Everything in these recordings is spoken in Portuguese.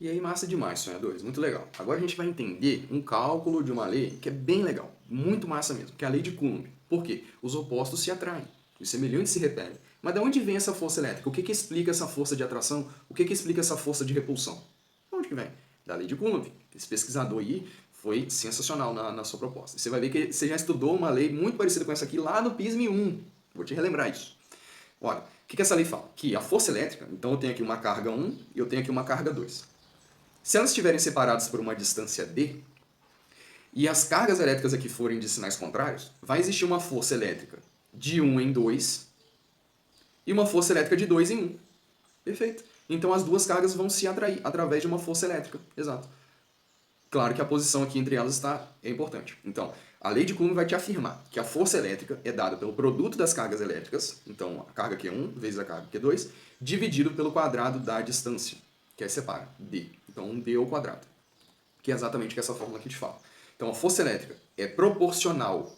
E aí, massa demais, sonhadores, muito legal. Agora a gente vai entender um cálculo de uma lei que é bem legal, muito massa mesmo, que é a lei de Coulomb. Por quê? Os opostos se atraem, os semelhantes se repelem. Mas de onde vem essa força elétrica? O que que explica essa força de atração? O que que explica essa força de repulsão? De onde que vem? Da lei de Coulomb. Esse pesquisador aí foi sensacional na sua proposta. Você vai ver que você já estudou uma lei muito parecida com essa aqui lá no PISM 1. Vou te relembrar isso. Olha, o que que essa lei fala? Que a força elétrica, então eu tenho aqui uma carga 1 e eu tenho aqui uma carga 2. Se elas estiverem separadas por uma distância d, e as cargas elétricas aqui forem de sinais contrários, vai existir uma força elétrica de 1 em 2 e uma força elétrica de 2 em 1. Perfeito. Então as duas cargas vão se atrair através de uma força elétrica. Exato. Claro que a posição aqui entre elas é importante. Então, a lei de Coulomb vai te afirmar que a força elétrica é dada pelo produto das cargas elétricas, então a carga Q1 vezes a carga Q2, dividido pelo quadrado da distância, que aí separa, d. Então, 1d ao quadrado, que é exatamente o que essa fórmula aqui te fala. Então, a força elétrica é proporcional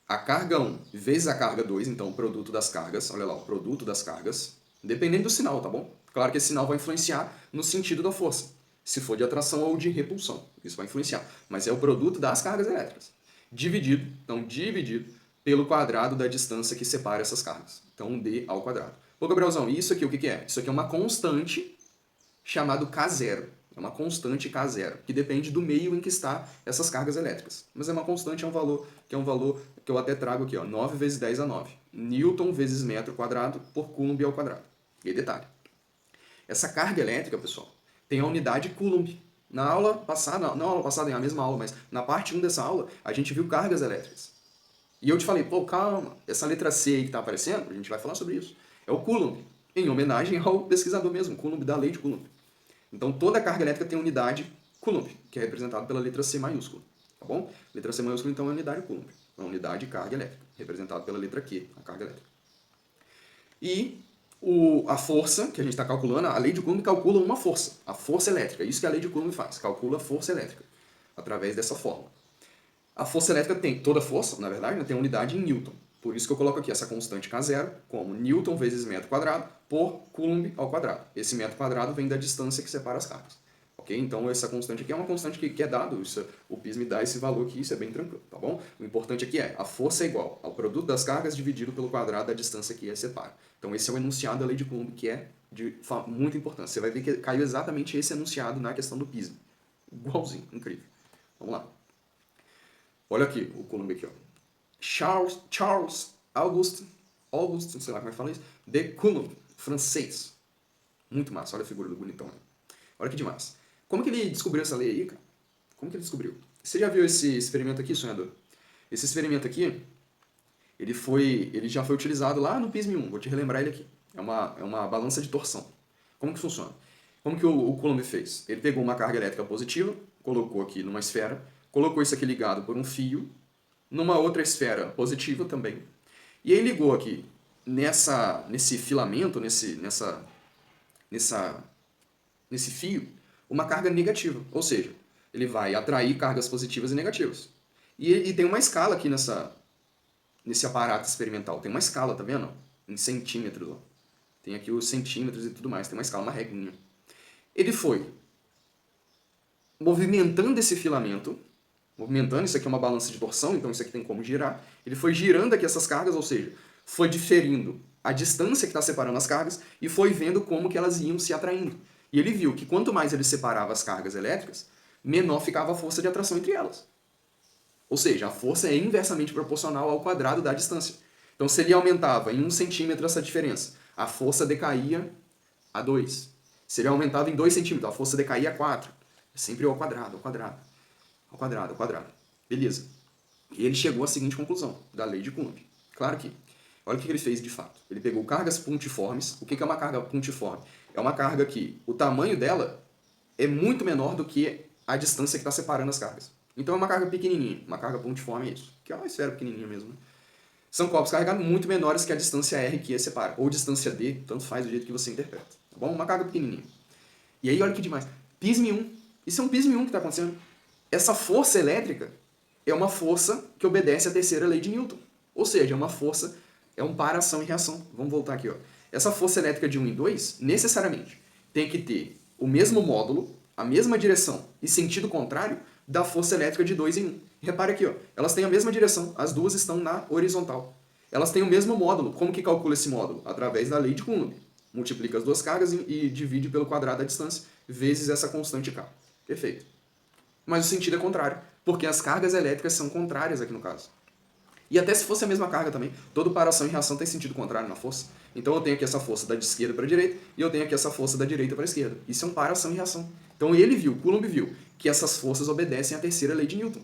à carga 1 vezes a carga 2, então o produto das cargas, olha lá, o produto das cargas, dependendo do sinal, tá bom? Claro que esse sinal vai influenciar no sentido da força, se for de atração ou de repulsão, isso vai influenciar, mas é o produto das cargas elétricas, dividido pelo quadrado da distância que separa essas cargas, então d ao quadrado. Ô Gabrielzão, isso aqui o que é? Isso aqui é uma constante chamado K0. É uma constante K0, que depende do meio em que está essas cargas elétricas. Mas é uma constante, é um valor que eu até trago aqui, ó, 9 vezes 10 a 9. Newton vezes metro quadrado por Coulomb ao quadrado. E aí, detalhe. Essa carga elétrica, pessoal, tem a unidade Coulomb. Na aula passada, não aula passada, é a mesma aula, mas na parte 1 dessa aula, a gente viu cargas elétricas. E eu te falei, pô, calma, essa letra C aí que está aparecendo, a gente vai falar sobre isso. É o Coulomb, em homenagem ao pesquisador mesmo, Coulomb da lei de Coulomb. Então toda carga elétrica tem unidade Coulomb, que é representado pela letra C maiúscula. Tá bom? Letra C maiúscula então é a unidade Coulomb. É a unidade de carga elétrica, representada pela letra Q, a carga elétrica. E a força que a gente está calculando, a lei de Coulomb calcula uma força, a força elétrica. Isso que a lei de Coulomb faz, calcula a força elétrica, através dessa fórmula. A força elétrica tem, toda força, na verdade, tem unidade em Newton. Por isso que eu coloco aqui essa constante K0 como Newton vezes metro quadrado por Coulomb ao quadrado. Esse metro quadrado vem da distância que separa as cargas. Ok? Então essa constante aqui é uma constante que é dado, isso, o PIS me dá esse valor aqui, isso é bem tranquilo, tá bom? O importante aqui é, a força é igual ao produto das cargas dividido pelo quadrado da distância que separa. Então esse é o enunciado da lei de Coulomb, que é de muita importância. Você vai ver que caiu exatamente esse enunciado na questão do PIS. Igualzinho, incrível. Vamos lá. Olha aqui, o Coulomb aqui, ó. Charles Auguste, não sei lá como é que fala isso, de Coulomb, francês. Muito massa, olha a figura do bonitão aí. Olha que demais. Como que ele descobriu essa lei aí, cara? Como que ele descobriu? Você já viu esse experimento aqui, sonhador? Esse experimento aqui, ele já foi utilizado lá no PISM 1, vou te relembrar ele aqui. É uma balança de torção. Como que funciona? Como que o Coulomb fez? Ele pegou uma carga elétrica positiva, colocou aqui numa esfera, colocou isso aqui ligado por um fio, numa outra esfera positiva também. E aí ligou aqui nesse filamento, nesse fio, uma carga negativa. Ou seja, ele vai atrair cargas positivas e negativas. E tem uma escala aqui nesse aparato experimental. Tem uma escala, tá vendo? Em centímetros. Ó. Tem aqui os centímetros e tudo mais. Tem uma escala, uma regrinha. Ele foi movimentando esse filamento, movimentando, isso aqui é uma balança de torção, então isso aqui tem como girar. Ele foi girando aqui essas cargas, ou seja, foi diferindo a distância que está separando as cargas e foi vendo como que elas iam se atraindo. E ele viu que quanto mais ele separava as cargas elétricas, menor ficava a força de atração entre elas. Ou seja, a força é inversamente proporcional ao quadrado da distância. Então, se ele aumentava em 1 centímetro essa diferença, a força decaía a 2. Se ele aumentava em 2 centímetros, a força decaía a 4. É sempre ao quadrado, ao quadrado, ao quadrado, ao quadrado. Beleza. E ele chegou à seguinte conclusão da lei de Coulomb. Claro que, olha o que ele fez de fato. Ele pegou cargas pontiformes. O que é uma carga pontiforme? É uma carga que o tamanho dela é muito menor do que a distância que está separando as cargas. Então é uma carga pequenininha. Uma carga pontiforme é isso. Que é uma esfera pequenininha mesmo. Né? São corpos carregados muito menores que a distância R que separa. Ou distância D, tanto faz do jeito que você interpreta. Tá bom? Uma carga pequenininha. E aí, olha que demais. PISM 1. Isso é um PISM 1 que está acontecendo. Essa força elétrica é uma força que obedece à terceira lei de Newton. Ou seja, é uma força, é um par ação e reação. Vamos voltar aqui. Ó. Essa força elétrica de 1 em 2, necessariamente, tem que ter o mesmo módulo, a mesma direção e sentido contrário da força elétrica de 2 em 1. Repare aqui, ó, elas têm a mesma direção, as duas estão na horizontal. Elas têm o mesmo módulo. Como que calcula esse módulo? Através da lei de Coulomb. Multiplica as duas cargas e divide pelo quadrado da distância, vezes essa constante K. Perfeito. Mas o sentido é contrário, porque as cargas elétricas são contrárias aqui no caso. E até se fosse a mesma carga também, toda paração e reação tem sentido contrário na força. Então eu tenho aqui essa força da esquerda para a direita e eu tenho aqui essa força da direita para a esquerda. Isso é um paração e reação. Então ele viu, Coulomb viu, que essas forças obedecem à terceira lei de Newton.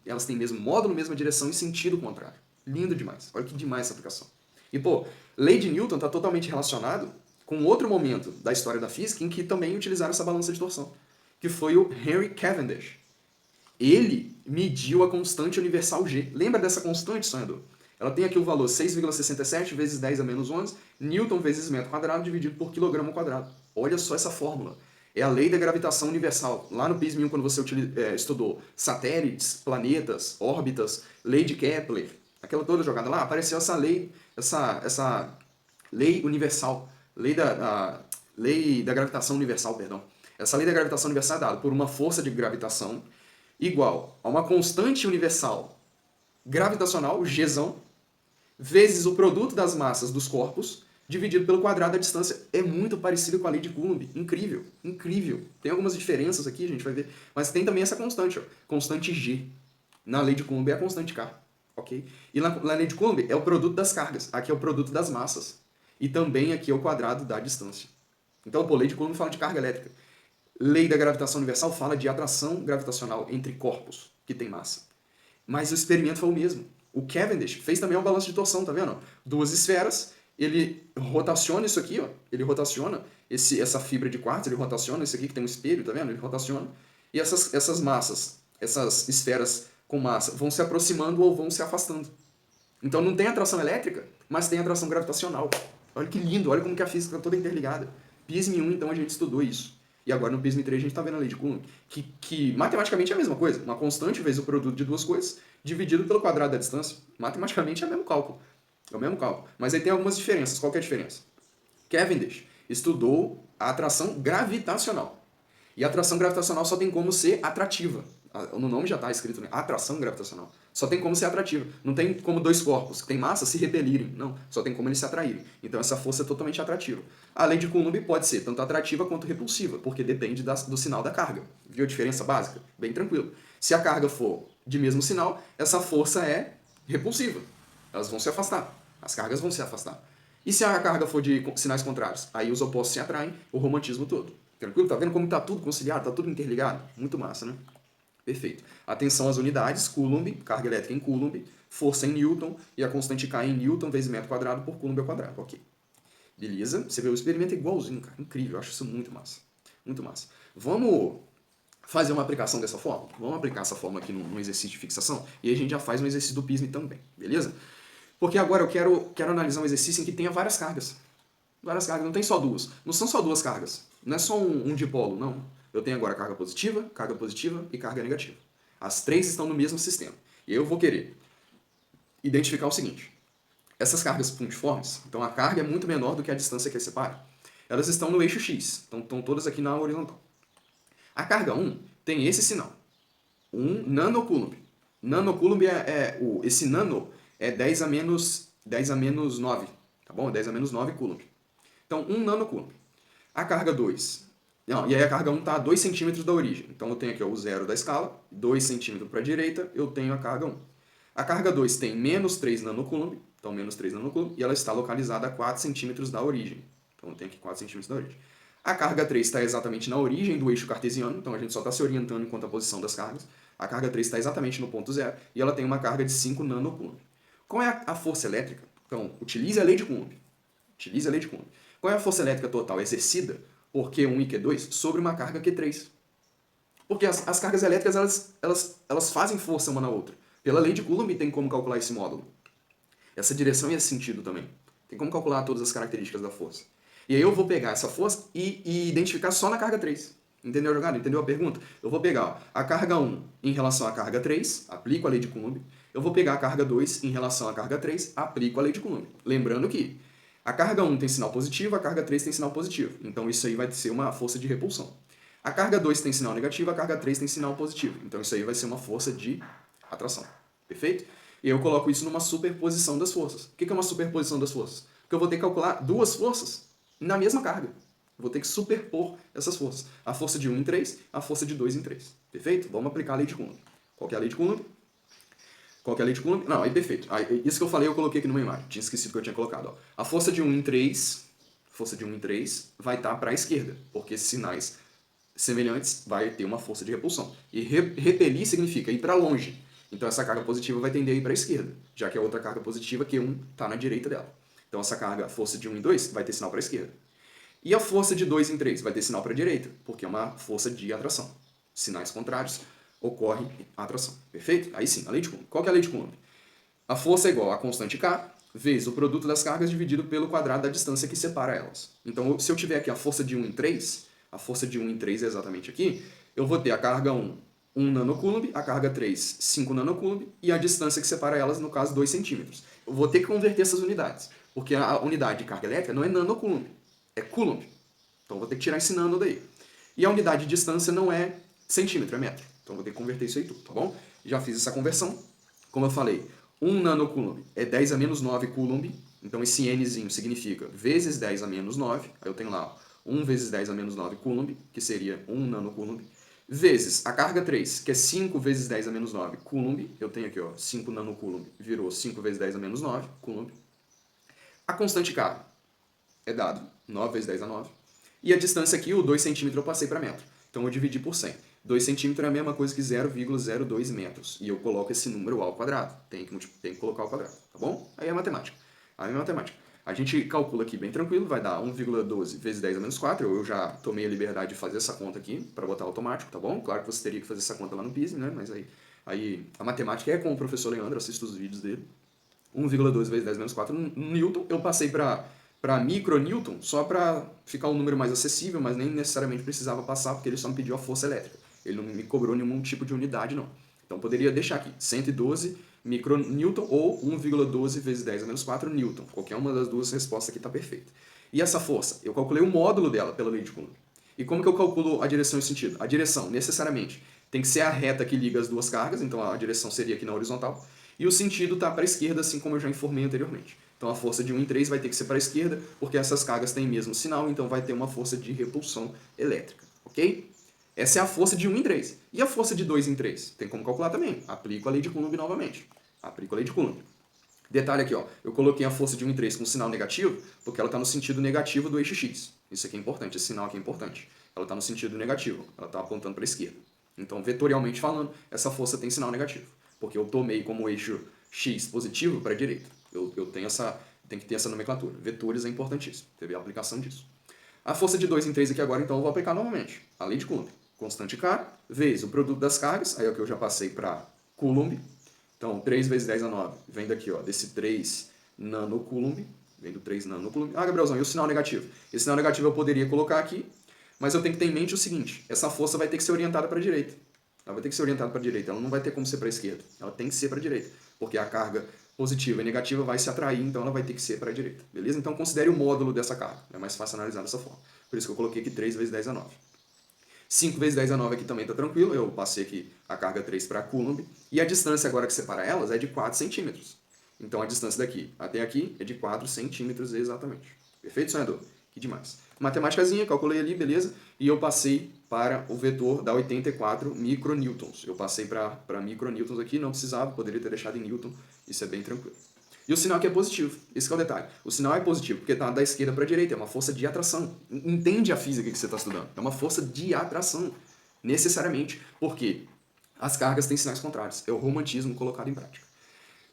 Elas têm mesmo módulo, mesma direção e sentido contrário. Lindo demais. Olha que demais essa aplicação. E pô, lei de Newton está totalmente relacionado com outro momento da história da física em que também utilizaram essa balança de torção, que foi o Henry Cavendish. Ele mediu a constante universal G. Lembra dessa constante, sonhador? Ela tem aqui o valor 6,67 vezes 10 a menos 11, Newton vezes metro quadrado dividido por quilograma quadrado. Olha só essa fórmula. É a lei da gravitação universal. Lá no PIS 1000, quando você estudou satélites, planetas, órbitas, lei de Kepler, aquela toda jogada lá, apareceu essa lei, essa lei universal, lei da gravitação universal, perdão. Essa lei da gravitação universal é dada por uma força de gravitação igual a uma constante universal gravitacional, Gzão, vezes o produto das massas dos corpos, dividido pelo quadrado da distância. É muito parecido com a lei de Coulomb. Incrível, incrível. Tem algumas diferenças aqui, a gente vai ver, mas tem também essa constante, ó, constante G. Na lei de Coulomb é a constante K, ok? E na lei de Coulomb é o produto das cargas, aqui é o produto das massas. E também aqui é o quadrado da distância. Então, pô, lei de Coulomb fala de carga elétrica. Lei da gravitação universal fala de atração gravitacional entre corpos que tem massa. Mas o experimento foi o mesmo. O Cavendish fez também um balanço de torção, tá vendo? Duas esferas, ele rotaciona isso aqui, ó. Ele rotaciona essa fibra de quartzo, ele rotaciona isso aqui que tem um espelho, tá vendo? Ele rotaciona. E essas massas, essas esferas com massa, vão se aproximando ou vão se afastando. Então não tem atração elétrica, mas tem atração gravitacional. Olha que lindo, olha como que a física está toda interligada. PISM 1, então, a gente estudou isso. E agora no PISM 3 a gente está vendo a lei de Coulomb, que matematicamente é a mesma coisa. Uma constante vezes o produto de duas coisas, dividido pelo quadrado da distância. Matematicamente é o mesmo cálculo. É o mesmo cálculo. Mas aí tem algumas diferenças. Qual que é a diferença? Cavendish estudou a atração gravitacional. E a atração gravitacional só tem como ser atrativa. No nome já está escrito, né? Atração gravitacional. Só tem como ser atrativa. Não tem como dois corpos que têm massa se repelirem. Não. Só tem como eles se atraírem. Então essa força é totalmente atrativa. A lei de Coulomb pode ser tanto atrativa quanto repulsiva, porque depende do sinal da carga. Viu a diferença básica? Bem tranquilo. Se a carga for de mesmo sinal, essa força é repulsiva. Elas vão se afastar. As cargas vão se afastar. E se a carga for de sinais contrários? Aí os opostos se atraem, o romantismo todo. Tranquilo? Tá vendo como tá tudo conciliado? Tá tudo interligado? Muito massa, né? Perfeito. Atenção às unidades, Coulomb, carga elétrica em Coulomb, força em Newton e a constante K em Newton vezes metro quadrado por Coulomb ao quadrado. Ok. Beleza? Você vê o experimento é igualzinho, cara. Incrível. Eu acho isso muito massa. Muito massa. Vamos fazer uma aplicação dessa forma? Vamos aplicar essa forma aqui no exercício de fixação e aí a gente já faz um exercício do PISM também. Beleza? Porque agora eu quero analisar um exercício em que tenha várias cargas. Várias cargas. Não tem só duas. Não são só duas cargas. Não é só um dipolo, não. Eu tenho agora carga positiva e carga negativa. As três estão no mesmo sistema. E eu vou querer identificar o seguinte. Essas cargas puntiformes, então a carga é muito menor do que a distância que as separa. Elas estão no eixo X, então estão todas aqui na horizontal. A carga 1 tem esse sinal. 1 nanocoulomb. Nanocoulomb esse nano é 10 a menos 9, tá bom? 10 a menos 9 coulomb. Então 1 nanocoulomb. A carga 2. Não, e aí a carga 1 está a 2 centímetros da origem. Então eu tenho aqui ó, o zero da escala, 2 centímetros para a direita, eu tenho a carga 1. A carga 2 tem menos 3 nanocoulomb, então menos 3 nanocoulomb, e ela está localizada a 4 centímetros da origem. Então eu tenho aqui 4 centímetros da origem. A carga 3 está exatamente na origem do eixo cartesiano, então a gente só está se orientando enquanto a posição das cargas. A carga 3 está exatamente no ponto zero, e ela tem uma carga de 5 nanocoulomb. Qual é a força elétrica? Então, utilize a lei de Coulomb. Utilize a lei de Coulomb. Qual é a força elétrica total exercida por Q1 e Q2 sobre uma carga Q3? Porque as cargas elétricas elas fazem força uma na outra. Pela lei de Coulomb tem como calcular esse módulo. Essa direção e esse sentido também. Tem como calcular todas as características da força. E aí eu vou pegar essa força e identificar só na carga 3. Entendeu a jogada? Entendeu a pergunta? Eu vou pegar ó, a carga 1 em relação à carga 3, aplico a lei de Coulomb. Eu vou pegar a carga 2 em relação à carga 3, aplico a lei de Coulomb. Lembrando que a carga 1 tem sinal positivo, a carga 3 tem sinal positivo. Então isso aí vai ser uma força de repulsão. A carga 2 tem sinal negativo, a carga 3 tem sinal positivo. Então isso aí vai ser uma força de atração. Perfeito? E eu coloco isso numa superposição das forças. O que é uma superposição das forças? Porque eu vou ter que calcular duas forças na mesma carga. Eu vou ter que superpor essas forças. A força de 1 em 3, a força de 2 em 3. Perfeito? Vamos aplicar a lei de Coulomb. Qual que é a lei de Coulomb? Qual que é a lei de Coulomb? Não, aí perfeito. Isso que eu falei eu coloquei aqui numa imagem. Tinha esquecido que eu tinha colocado. Ó. A força de 1 em 3, vai estar para a esquerda, porque sinais semelhantes vai ter uma força de repulsão. E repelir significa ir para longe. Então essa carga positiva vai tender a ir para a esquerda, já que a outra carga positiva, Q1, está na direita dela. Então essa carga, a força de 1 em 2, vai ter sinal para a esquerda. E a força de 2 em 3 vai ter sinal para a direita, porque é uma força de atração. Sinais contrários, ocorre atração. Perfeito? Aí sim, a lei de Coulomb. Qual que é a lei de Coulomb? A força é igual a constante K vezes o produto das cargas dividido pelo quadrado da distância que separa elas. Então, se eu tiver aqui a força de 1 em 3, a força de 1 em 3 é exatamente aqui, eu vou ter a carga 1 nanocoulomb, a carga 3, 5 nanocoulomb, e a distância que separa elas, no caso, 2 centímetros. Eu vou ter que converter essas unidades, porque a unidade de carga elétrica não é nanocoulomb, é coulomb. Então, eu vou ter que tirar esse nano daí. E a unidade de distância não é centímetro, é metro. Então, eu vou ter que converter isso aí tudo, tá bom? Já fiz essa conversão. Como eu falei, 1 nanocoulomb é 10 a menos 9 coulomb. Então, esse nzinho significa vezes 10 a menos 9. Aí eu tenho lá 1 vezes 10 a menos 9 coulomb, que seria 1 nanocoulomb. Vezes a carga 3, que é 5 vezes 10 a menos 9 coulomb. Eu tenho aqui, ó, 5 nanocoulomb, virou 5 vezes 10 a menos 9 coulomb. A constante K é dado, 9 vezes 10 a 9. E a distância aqui, o 2 centímetros, eu passei para metro. Então, eu dividi por 100. 2 centímetros é a mesma coisa que 0,02 metros. E eu coloco esse número ao quadrado. Tem que colocar ao quadrado, tá bom? Aí é matemática. Aí é matemática. A gente calcula aqui bem tranquilo, vai dar 1,12 vezes 10 a menos 4. Eu já tomei a liberdade de fazer essa conta aqui, para botar automático, tá bom? Claro que você teria que fazer essa conta lá no PISM, né? Mas aí a matemática é com o professor Leandro, assisto os vídeos dele. 1,12 vezes 10 a menos 4 Newton. Eu passei para micronewton só para ficar um número mais acessível, mas nem necessariamente precisava passar, porque ele só me pediu a força elétrica. Ele não me cobrou nenhum tipo de unidade, não. Então, poderia deixar aqui 112 micronewton ou 1,12 vezes 10 a menos 4 newton. Qualquer uma das duas respostas aqui está perfeita. E essa força? Eu calculei o módulo dela pela lei de Coulomb. E como que eu calculo a direção e o sentido? A direção, necessariamente, tem que ser a reta que liga as duas cargas, então a direção seria aqui na horizontal. E o sentido está para a esquerda, assim como eu já informei anteriormente. Então a força de 1 em 3 vai ter que ser para a esquerda, porque essas cargas têm o mesmo sinal, então vai ter uma força de repulsão elétrica. Ok? Essa é a força de 1 em 3. E a força de 2 em 3? Tem como calcular também. Aplico a lei de Coulomb novamente. Aplico a lei de Coulomb. Detalhe aqui, ó, eu coloquei a força de 1 em 3 com sinal negativo, porque ela está no sentido negativo do eixo X. Isso aqui é importante, esse sinal aqui é importante. Ela está no sentido negativo, ela está apontando para a esquerda. Então, vetorialmente falando, essa força tem sinal negativo, porque eu tomei como eixo X positivo para a direita. Eu tenho que ter essa nomenclatura. Vetores é importantíssimo, teve a aplicação disso. A força de 2 em 3 aqui agora, então, eu vou aplicar novamente. A lei de Coulomb. Constante K, vezes o produto das cargas, aí é o que eu já passei para Coulomb. Então, 3 vezes 10 a 9, vem daqui, ó, desse 3 nanocoulomb, vem do 3 nanocoulomb. Ah, Gabrielzão, e o sinal negativo? Esse sinal negativo eu poderia colocar aqui, mas eu tenho que ter em mente o seguinte, essa força vai ter que ser orientada para a direita. Ela vai ter que ser orientada para a direita, ela não vai ter como ser para a esquerda. Ela tem que ser para a direita, porque a carga positiva e negativa vai se atrair, então ela vai ter que ser para a direita. Beleza? Então, considere o módulo dessa carga. É mais fácil analisar dessa forma. Por isso que eu coloquei aqui 3 vezes 10 a 9. 5 vezes 10 a 9 aqui também está tranquilo, eu passei aqui a carga 3 para Coulomb, e a distância agora que separa elas é de 4 centímetros. Então a distância daqui até aqui é de 4 centímetros exatamente. Perfeito, sonhador? Que demais. Matemáticazinha, calculei ali, beleza, e eu passei para o vetor da 84 micronewtons. Eu passei para micronewtons aqui, não precisava, poderia ter deixado em newton, isso é bem tranquilo. E o sinal aqui é positivo. Esse é o detalhe. O sinal é positivo porque está da esquerda para a direita. É uma força de atração. Entende a física que você está estudando. É uma força de atração. Necessariamente. Porque as cargas têm sinais contrários. É o romantismo colocado em prática.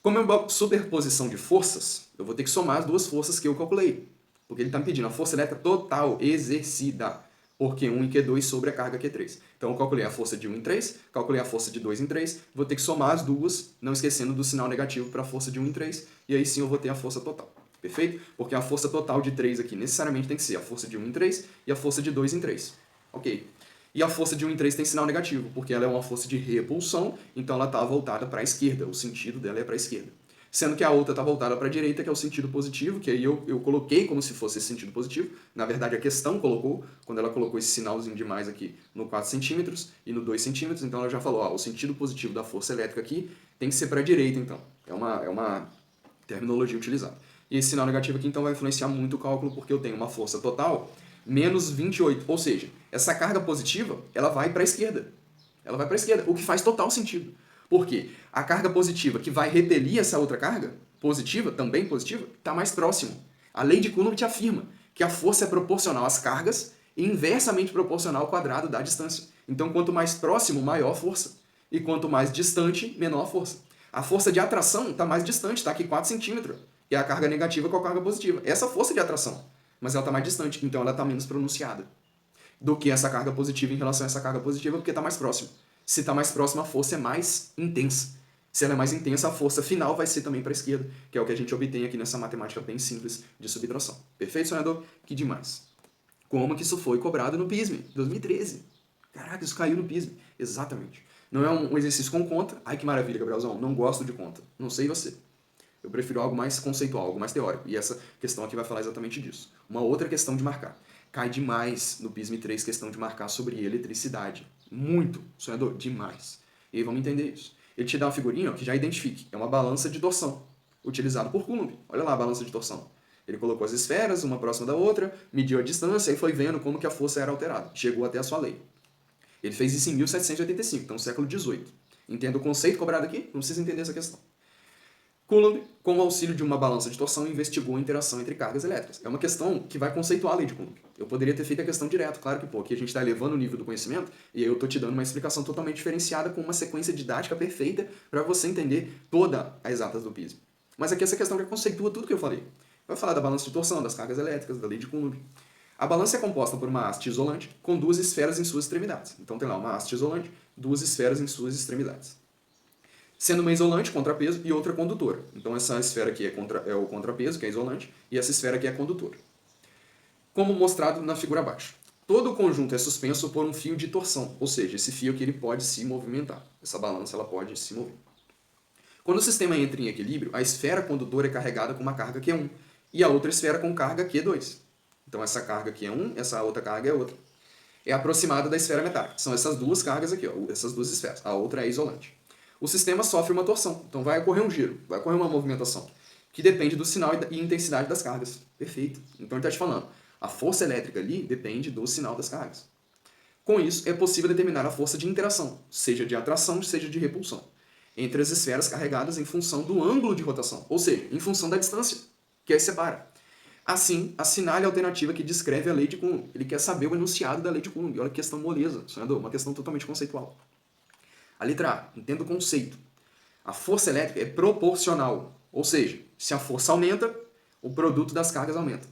Como é uma superposição de forças, eu vou ter que somar as duas forças que eu calculei. Porque ele está me pedindo a força elétrica total exercida por Q1 e Q2 sobre a carga Q3. Então eu calculei a força de 1 em 3, calculei a força de 2 em 3, vou ter que somar as duas, não esquecendo do sinal negativo para a força de 1 em 3, e aí sim eu vou ter a força total. Perfeito? Porque a força total de 3 aqui necessariamente tem que ser a força de 1 em 3 e a força de 2 em 3. Ok. E a força de 1 em 3 tem sinal negativo, porque ela é uma força de repulsão, então ela está voltada para a esquerda, o sentido dela é para a esquerda. sendo que a outra está voltada para a direita, que é o sentido positivo, que aí eu coloquei como se fosse esse sentido positivo. Na verdade, a questão colocou, quando ela colocou esse sinalzinho de mais aqui no 4 centímetros e no 2 centímetros, então ela já falou, ó, o sentido positivo da força elétrica aqui tem que ser para a direita, então. É uma terminologia utilizada. E esse sinal negativo aqui, então, vai influenciar muito o cálculo, porque eu tenho uma força total menos 28, ou seja, essa carga positiva, ela vai para a esquerda. Ela vai para a esquerda, o que faz total sentido. Por quê? A carga positiva que vai repelir essa outra carga, positiva, também positiva, está mais próximo. A lei de Coulomb te afirma que a força é proporcional às cargas e inversamente proporcional ao quadrado da distância. Então, quanto mais próximo, maior a força. E quanto mais distante, menor a força. A força de atração está mais distante, está aqui 4 centímetros. E a carga negativa com a carga positiva. Essa força de atração. Mas ela está mais distante, então ela está menos pronunciada do que essa carga positiva em relação a essa carga positiva, porque está mais próximo. Se está mais próximo, a força é mais intensa. Se ela é mais intensa, a força final vai ser também para a esquerda, que é o que a gente obtém aqui nessa matemática bem simples de subtração. Perfeito, sonhador? Que demais. Como que isso foi cobrado no PISME, 2013. Caraca, isso caiu no PISME. Exatamente. Não é um exercício com conta. Ai, que maravilha, Gabrielzão. Não gosto de conta. Não sei você. Eu prefiro algo mais conceitual, algo mais teórico. E essa questão aqui vai falar exatamente disso. Uma outra questão de marcar. Cai demais no PISME 3 questão de marcar sobre eletricidade. Muito, sonhador, demais. E aí vamos entender isso. Ele te dá uma figurinha ó, que já identifique. É uma balança de torção, utilizada por Coulomb. Olha lá a balança de torção. Ele colocou as esferas, uma próxima da outra, mediu a distância e foi vendo como que a força era alterada. Chegou até a sua lei. Ele fez isso em 1785, então século XVIII. Entenda o conceito cobrado aqui? Não precisa entender essa questão. Coulomb, com o auxílio de uma balança de torção, investigou a interação entre cargas elétricas. É uma questão que vai conceituar a lei de Coulomb. Eu poderia ter feito a questão direto, claro que, aqui a gente está elevando o nível do conhecimento e aí eu estou te dando uma explicação totalmente diferenciada com uma sequência didática perfeita para você entender todas as exatas do PISME. Mas aqui essa questão já conceitua tudo que eu falei. Vai falar da balança de torção, das cargas elétricas, da lei de Coulomb. A balança é composta por uma haste isolante com duas esferas em suas extremidades. Então tem lá uma haste isolante, duas esferas em suas extremidades. Sendo uma isolante, contrapeso, e outra condutora. Então essa esfera aqui é o contrapeso, que é isolante, e essa esfera aqui é a condutora. Como mostrado na figura abaixo. Todo o conjunto é suspenso por um fio de torção, ou seja, esse fio aqui ele pode se movimentar. Essa balança ela pode se mover. Quando o sistema entra em equilíbrio, a esfera condutora é carregada com uma carga Q1 e a outra esfera com carga Q2. Então essa carga aqui é 1, essa outra carga é outra. É aproximada da esfera metálica. São essas duas cargas aqui, ó, essas duas esferas. A outra é isolante. O sistema sofre uma torção. Então vai ocorrer um giro, vai ocorrer uma movimentação, que depende do sinal e intensidade das cargas. Perfeito. Então ele está te falando, a força elétrica ali depende do sinal das cargas. Com isso, é possível determinar a força de interação, seja de atração, seja de repulsão, entre as esferas carregadas em função do ângulo de rotação, ou seja, em função da distância que as separa. Assim, assinale a alternativa que descreve a lei de Coulomb. Ele quer saber o enunciado da lei de Coulomb. Olha que questão moleza, sonhador, uma questão totalmente conceitual. A letra A, entenda o conceito. A força elétrica é proporcional, ou seja, se a força aumenta, o produto das cargas aumenta.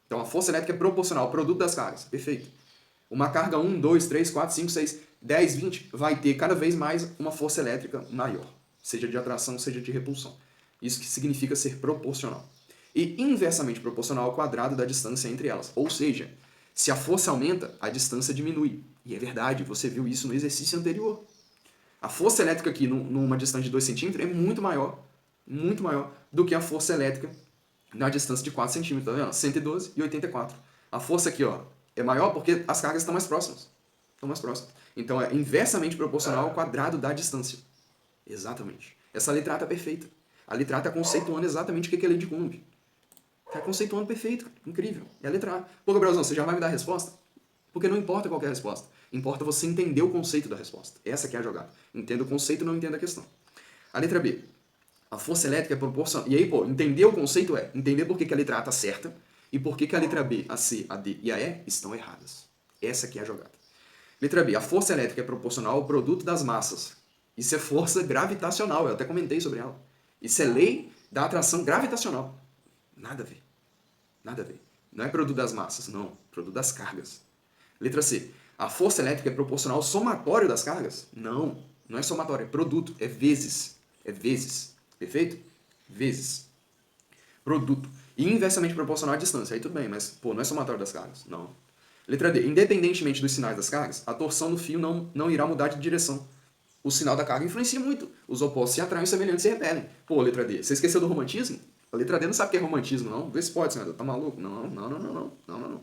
Então a força elétrica é proporcional ao produto das cargas. Perfeito. Uma carga 1, 2, 3, 4, 5, 6, 10, 20 vai ter cada vez mais uma força elétrica maior, seja de atração, seja de repulsão. Isso que significa ser proporcional. E inversamente proporcional ao quadrado da distância entre elas. Ou seja, se a força aumenta, a distância diminui. E é verdade, você viu isso no exercício anterior. A força elétrica aqui numa distância de 2 centímetros é muito maior do que a força elétrica na distância de 4 centímetros, tá vendo? 112 e 84. A força aqui, ó, é maior porque as cargas estão mais próximas. Então é inversamente proporcional ao quadrado da distância. Exatamente. Essa letra A está perfeita. A letra A está conceituando exatamente o que é a lei de Coulomb. Está conceituando perfeito. Incrível. É a letra A. Pô, Gabrielzão, você já vai me dar a resposta? Porque não importa qual é a resposta. Importa você entender o conceito da resposta. Essa que é a jogada. Entenda o conceito e não entenda a questão. A letra B. A força elétrica é proporcional. E aí, entender o conceito é entender por que a letra A está certa e por que a letra B, a C, a D e a E estão erradas. Essa que é a jogada. Letra B. A força elétrica é proporcional ao produto das massas. Isso é força gravitacional. Eu até comentei sobre ela. Isso é lei da atração gravitacional. Nada a ver. Nada a ver. Não é produto das massas, não. Produto das cargas. Letra C. A força elétrica é proporcional ao somatório das cargas? Não. Não é somatório, é produto. É vezes. É vezes. Perfeito? Vezes. Produto. E inversamente proporcional à distância. Aí tudo bem, mas não é somatório das cargas. Não. Letra D. Independentemente dos sinais das cargas, a torção do fio não irá mudar de direção. O sinal da carga influencia muito. Os opostos se atraem, os semelhantes se repelem. Pô, letra D, você esqueceu do romantismo? A letra D não sabe o que é romantismo, não? Vê se pode, senador. Tá maluco? Não.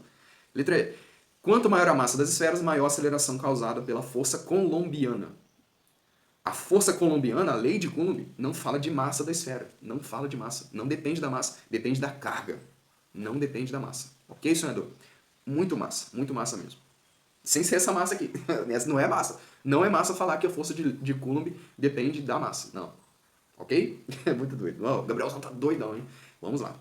Letra E. Quanto maior a massa das esferas, maior a aceleração causada pela força colombiana. A força colombiana, a lei de Coulomb, não fala de massa da esfera. Não fala de massa. Não depende da massa. Depende da carga. Não depende da massa. Ok, sonhador? Muito massa mesmo. Sem ser essa massa aqui. Essa não é massa. Não é massa falar que a força de Coulomb depende da massa. Não. Ok? É muito doido. Oh, o Gabriel tá doidão, hein? Vamos lá.